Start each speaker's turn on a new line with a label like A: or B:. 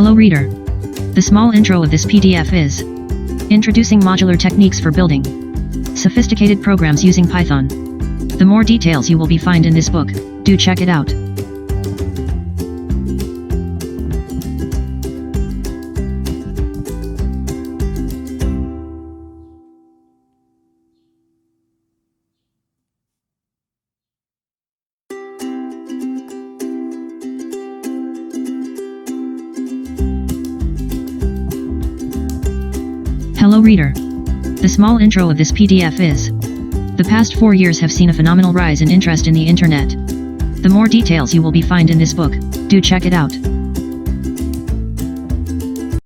A: Hello reader. The small intro of this PDF is Introducing Modular Techniques for Building Sophisticated Programs Using Python. The more details you will be find in this book. Do check it out. Hello reader. The small intro of this PDF is The past 4 years have seen a phenomenal rise in interest in the internet. The more details you will be find in this book. Do check it out.